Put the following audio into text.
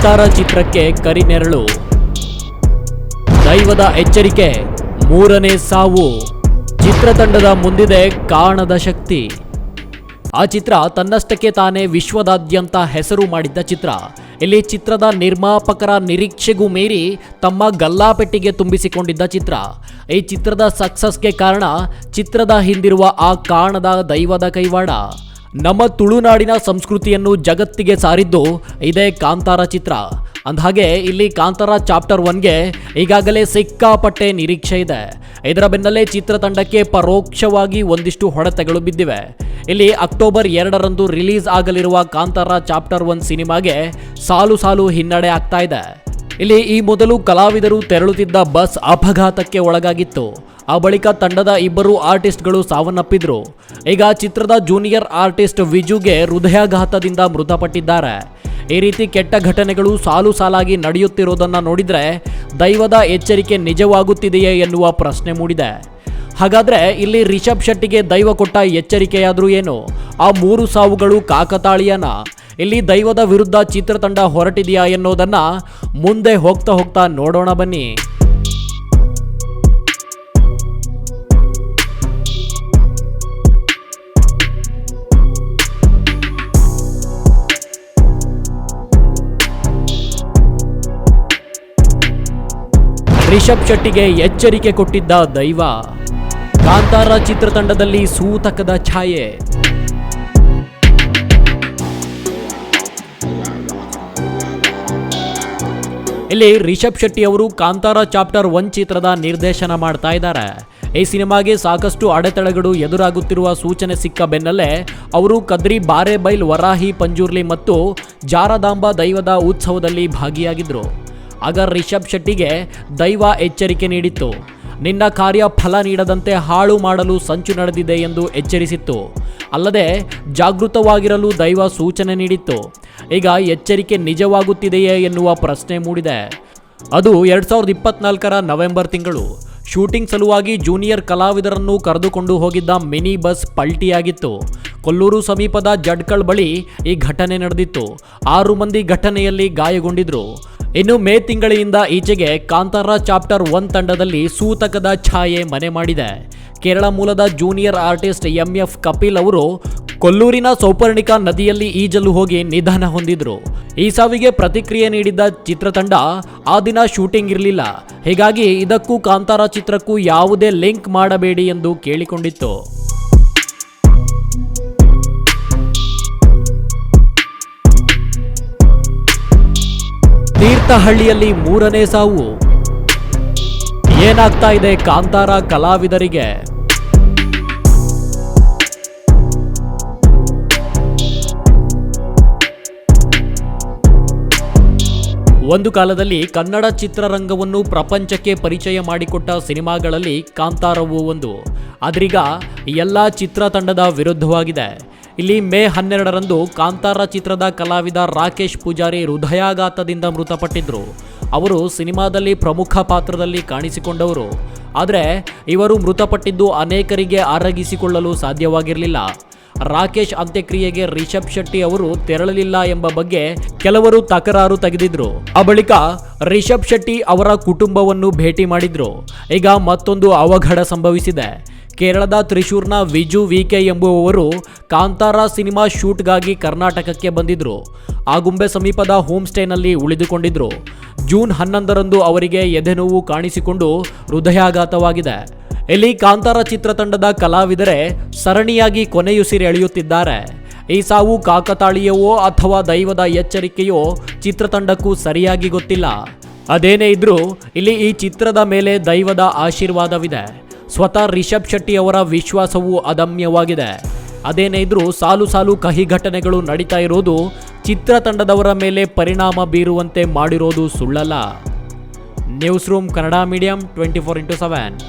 ಕಾಂತಾರ ಚಿತ್ರಕ್ಕೆ ಕರಿನೆರಳು. ದೈವದ ಎಚ್ಚರಿಕೆ, ಮೂರನೇ ಸಾವು. ಚಿತ್ರತಂಡದ ಮುಂದಿದೆ ಕಾಣದ ಶಕ್ತಿ. ಆ ಚಿತ್ರ ತನ್ನಷ್ಟಕ್ಕೆ ತಾನೇ ವಿಶ್ವದಾದ್ಯಂತ ಹೆಸರು ಮಾಡಿದ್ದ ಚಿತ್ರ. ಇಲ್ಲಿ ಚಿತ್ರದ ನಿರ್ಮಾಪಕರ ನಿರೀಕ್ಷೆಗೂ ಮೀರಿ ತಮ್ಮ ಗಲ್ಲಾಪೆಟ್ಟಿಗೆ ತುಂಬಿಸಿಕೊಂಡಿದ್ದ ಚಿತ್ರ. ಈ ಚಿತ್ರದ ಸಕ್ಸಸ್ಗೆ ಕಾರಣ ಚಿತ್ರದ ಹಿಂದಿರುವ ಆ ಕಾಣದ ದೈವದ ಕೈವಾಡ. ನಮ್ಮ ತುಳುನಾಡಿನ ಸಂಸ್ಕೃತಿಯನ್ನು ಜಗತ್ತಿಗೆ ಸಾರಿದ್ದು ಇದೇ ಕಾಂತಾರ ಚಿತ್ರ. ಅಂದಹಾಗೆ ಇಲ್ಲಿ ಕಾಂತಾರ ಚಾಪ್ಟರ್ 1ಗೆ ಈಗಾಗಲೇ ಸಿಕ್ಕಾಪಟ್ಟೆ ನಿರೀಕ್ಷೆ ಇದೆ. ಇದರ ಬೆನ್ನಲ್ಲೇ ಚಿತ್ರತಂಡಕ್ಕೆ ಪರೋಕ್ಷವಾಗಿ ಒಂದಿಷ್ಟು ಹೊಡೆತಗಳು ಬಿದ್ದಿವೆ. ಇಲ್ಲಿ ಅಕ್ಟೋಬರ್ 2ರಂದು ರಿಲೀಸ್ ಆಗಲಿರುವ ಕಾಂತಾರ ಚಾಪ್ಟರ್ 1 ಸಿನಿಮಾಗೆ ಸಾಲು ಸಾಲು ಹಿನ್ನಡೆ ಆಗ್ತಾ ಇದೆ. ಇಲ್ಲಿ ಈ ಮೊದಲು ಕಲಾವಿದರು ತೆರಳುತ್ತಿದ್ದ ಬಸ್ ಅಪಘಾತಕ್ಕೆ ಒಳಗಾಗಿತ್ತು. ಆ ಬಳಿಕ ತಂಡದ ಇಬ್ಬರು ಆರ್ಟಿಸ್ಟ್ಗಳು ಸಾವನ್ನಪ್ಪಿದ್ರು. ಈಗ ಚಿತ್ರದ ಜೂನಿಯರ್ ಆರ್ಟಿಸ್ಟ್ ವಿಜುಗೆ ಹೃದಯಾಘಾತದಿಂದ ಮೃತಪಟ್ಟಿದ್ದಾರೆ. ಈ ರೀತಿ ಕೆಟ್ಟ ಘಟನೆಗಳು ಸಾಲು ಸಾಲಾಗಿ ನಡೆಯುತ್ತಿರೋದನ್ನ ನೋಡಿದ್ರೆ ದೈವದ ಎಚ್ಚರಿಕೆ ನಿಜವಾಗುತ್ತಿದೆಯೇ ಎನ್ನುವ ಪ್ರಶ್ನೆ ಮೂಡಿದೆ. ಹಾಗಾದ್ರೆ ಇಲ್ಲಿ ರಿಷಬ್ ಶೆಟ್ಟಿಗೆ ದೈವ ಕೊಟ್ಟ ಎಚ್ಚರಿಕೆಯಾದ್ರೂ ಏನು? ಆ 3 ಸಾವುಗಳು ಕಾಕತಾಳೀಯನ? ಇಲ್ಲಿ ದೈವದ ವಿರುದ್ಧ ಚಿತ್ರತಂಡ ಹೊರಟಿದೆಯಾ ಎನ್ನುವುದನ್ನ ಮುಂದೆ ಹೋಗ್ತಾ ನೋಡೋಣ ಬನ್ನಿ. ರಿಷಬ್ ಶೆಟ್ಟಿಗೆ ಎಚ್ಚರಿಕೆ ಕೊಟ್ಟಿದ್ದ ದೈವ. ಕಾಂತಾರ ಚಿತ್ರತಂಡದಲ್ಲಿ ಸೂತಕದ ಛಾಯೆ. ಇಲ್ಲಿ ರಿಷಬ್ ಶೆಟ್ಟಿ ಅವರು ಕಾಂತಾರ ಚಾಪ್ಟರ್ 1 ಚಿತ್ರದ ನಿರ್ದೇಶನ ಮಾಡ್ತಾ ಇದ್ದಾರೆ. ಈ ಸಿನಿಮಾಗೆ ಸಾಕಷ್ಟು ಅಡೆತಡೆಗಳು ಎದುರಾಗುತ್ತಿರುವ ಸೂಚನೆ ಸಿಕ್ಕ ಬೆನ್ನಲ್ಲೇ ಅವರು ಕದ್ರಿ ಬಾರೆಬೈಲ್ ವರಾಹಿ ಪಂಜುರ್ಲಿ ಮತ್ತು ಜಾರದಾಂಬ ದೈವದ ಉತ್ಸವದಲ್ಲಿ ಭಾಗಿಯಾಗಿದ್ರು. ಆಗ ರಿಷಬ್ ಶೆಟ್ಟಿಗೆ ದೈವ ಎಚ್ಚರಿಕೆ ನೀಡಿತ್ತು. ನಿನ್ನ ಕಾರ್ಯ ಫಲ ನೀಡದಂತೆ ಹಾಳು ಮಾಡಲು ಸಂಚು ನಡೆದಿದೆ ಎಂದು ಎಚ್ಚರಿಸಿತ್ತು. ಅಲ್ಲದೆ ಜಾಗೃತವಾಗಿರಲು ದೈವ ಸೂಚನೆ ನೀಡಿತ್ತು. ಈಗ ಎಚ್ಚರಿಕೆ ನಿಜವಾಗುತ್ತಿದೆಯೇ ಎನ್ನುವ ಪ್ರಶ್ನೆ ಮೂಡಿದೆ. ಅದು 2024ರ ನವೆಂಬರ್ ತಿಂಗಳು. ಶೂಟಿಂಗ್ ಸಲುವಾಗಿ ಜೂನಿಯರ್ ಕಲಾವಿದರನ್ನು ಕರೆದುಕೊಂಡು ಹೋಗಿದ್ದ ಮಿನಿ ಬಸ್ ಪಲ್ಟಿಯಾಗಿತ್ತು. ಕೊಲ್ಲೂರು ಸಮೀಪದ ಜಡ್ಕಳ್ ಬಳಿ ಈ ಘಟನೆ ನಡೆದಿತ್ತು. 6 ಮಂದಿ ಘಟನೆಯಲ್ಲಿ ಗಾಯಗೊಂಡಿದ್ರು. ಇನ್ನು ಮೇ ತಿಂಗಳಿಂದ ಈಚೆಗೆ ಕಾಂತಾರ ಚಾಪ್ಟರ್ 1 ತಂಡದಲ್ಲಿ ಸೂತಕದ ಛಾಯೆ ಮನೆ ಮಾಡಿದೆ. ಕೇರಳ ಮೂಲದ ಜೂನಿಯರ್ ಆರ್ಟಿಸ್ಟ್ MF ಕಪಿಲ್ ಅವರು ಕೊಲ್ಲೂರಿನ ಸೌಪರ್ಣಿಕಾ ನದಿಯಲ್ಲಿ ಈಜಲು ಹೋಗಿ ನಿಧನ ಹೊಂದಿದ್ರು. ಈ ಸಾವಿಗೆ ಪ್ರತಿಕ್ರಿಯೆ ನೀಡಿದ್ದ ಚಿತ್ರತಂಡ ಆ ದಿನ ಶೂಟಿಂಗ್ ಇರಲಿಲ್ಲ. ಹೀಗಾಗಿ ಇದಕ್ಕೂ ಕಾಂತಾರ ಚಿತ್ರಕ್ಕೂ ಯಾವುದೇ ಲಿಂಕ್ ಮಾಡಬೇಡಿ ಎಂದು ಕೇಳಿಕೊಂಡಿತ್ತು. ತೀರ್ಥಹಳ್ಳಿಯಲ್ಲಿ 3ನೇ ಸಾವು. ಏನಾಗ್ತಾ ಇದೆ ಕಾಂತಾರ ಕಲಾವಿದರಿಗೆ? ಒಂದು ಕಾಲದಲ್ಲಿ ಕನ್ನಡ ಚಿತ್ರರಂಗವನ್ನು ಪ್ರಪಂಚಕ್ಕೆ ಪರಿಚಯ ಮಾಡಿಕೊಟ್ಟ ಸಿನಿಮಾಗಳಲ್ಲಿ ಕಾಂತಾರವು ಒಂದು. ಆದ್ರೀಗ ಎಲ್ಲ ಚಿತ್ರತಂಡದ ವಿರುದ್ಧವಾಗಿದೆ. ಇಲ್ಲಿ ಮೇ 12ರಂದು ಕಾಂತಾರ ಚಿತ್ರದ ಕಲಾವಿದ ರಾಕೇಶ್ ಪೂಜಾರಿ ಹೃದಯಾಘಾತದಿಂದ ಮೃತಪಟ್ಟಿದ್ರು. ಅವರು ಸಿನಿಮಾದಲ್ಲಿ ಪ್ರಮುಖ ಪಾತ್ರದಲ್ಲಿ ಕಾಣಿಸಿಕೊಂಡವರು. ಆದರೆ ಇವರು ಮೃತಪಟ್ಟಿದ್ದು ಅನೇಕರಿಗೆ ಆರಗಿಸಿಕೊಳ್ಳಲು ಸಾಧ್ಯವಾಗಿರಲಿಲ್ಲ. ರಾಕೇಶ್ ಅಂತ್ಯಕ್ರಿಯೆಗೆ ರಿಷಬ್ ಶೆಟ್ಟಿ ಅವರು ತೆರಳಲಿಲ್ಲ ಎಂಬ ಬಗ್ಗೆ ಕೆಲವರು ತಕರಾರು ತೆಗೆದಿದ್ರು. ಆ ಬಳಿಕ ರಿಷಬ್ ಶೆಟ್ಟಿ ಅವರ ಕುಟುಂಬವನ್ನು ಭೇಟಿ ಮಾಡಿದ್ರು. ಈಗ ಮತ್ತೊಂದು ಅವಘಡ ಸಂಭವಿಸಿದೆ. ಕೇರಳದ ತ್ರಿಶೂರ್ನ ವಿಜು ವಿಕೆ ಎಂಬುವವರು ಕಾಂತಾರ ಸಿನಿಮಾ ಶೂಟ್ಗಾಗಿ ಕರ್ನಾಟಕಕ್ಕೆ ಬಂದಿದ್ರು. ಆಗುಂಬೆ ಸಮೀಪದ ಹೋಮ್ ಸ್ಟೇನಲ್ಲಿ ಉಳಿದುಕೊಂಡಿದ್ರು. ಜೂನ್ 11ರಂದು ಅವರಿಗೆ ಎದೆನೋವು ಕಾಣಿಸಿಕೊಂಡು ಹೃದಯಾಘಾತವಾಗಿದೆ. ಇಲ್ಲಿ ಕಾಂತಾರ ಚಿತ್ರತಂಡದ ಕಲಾವಿದರೇ ಸರಣಿಯಾಗಿ ಕೊನೆಯುಸಿರು ಎಳೆಯುತ್ತಿದ್ದಾರೆ. ಈ ಸಾವು ಕಾಕತಾಳೀಯವೋ ಅಥವಾ ದೈವದ ಎಚ್ಚರಿಕೆಯೋ ಚಿತ್ರತಂಡಕ್ಕೂ ಸರಿಯಾಗಿ ಗೊತ್ತಿಲ್ಲ. ಅದೇನೇ ಇದ್ರೂ ಇಲ್ಲಿ ಈ ಚಿತ್ರದ ಮೇಲೆ ದೈವದ ಆಶೀರ್ವಾದವಿದೆ. ಸ್ವತಃ ರಿಷಬ್ ಶೆಟ್ಟಿ ಅವರ ವಿಶ್ವಾಸವೂ ಅದಮ್ಯವಾಗಿದೆ. ಅದೇನೇ ಇದ್ರೂ ಸಾಲು ಸಾಲು ಕಹಿ ಘಟನೆಗಳು ನಡೀತಾ ಇರೋದು ಚಿತ್ರತಂಡದವರ ಮೇಲೆ ಪರಿಣಾಮ ಬೀರುವಂತೆ ಮಾಡಿರೋದು ಸುಳ್ಳಲ್ಲ. News room Kannada medium 24x7.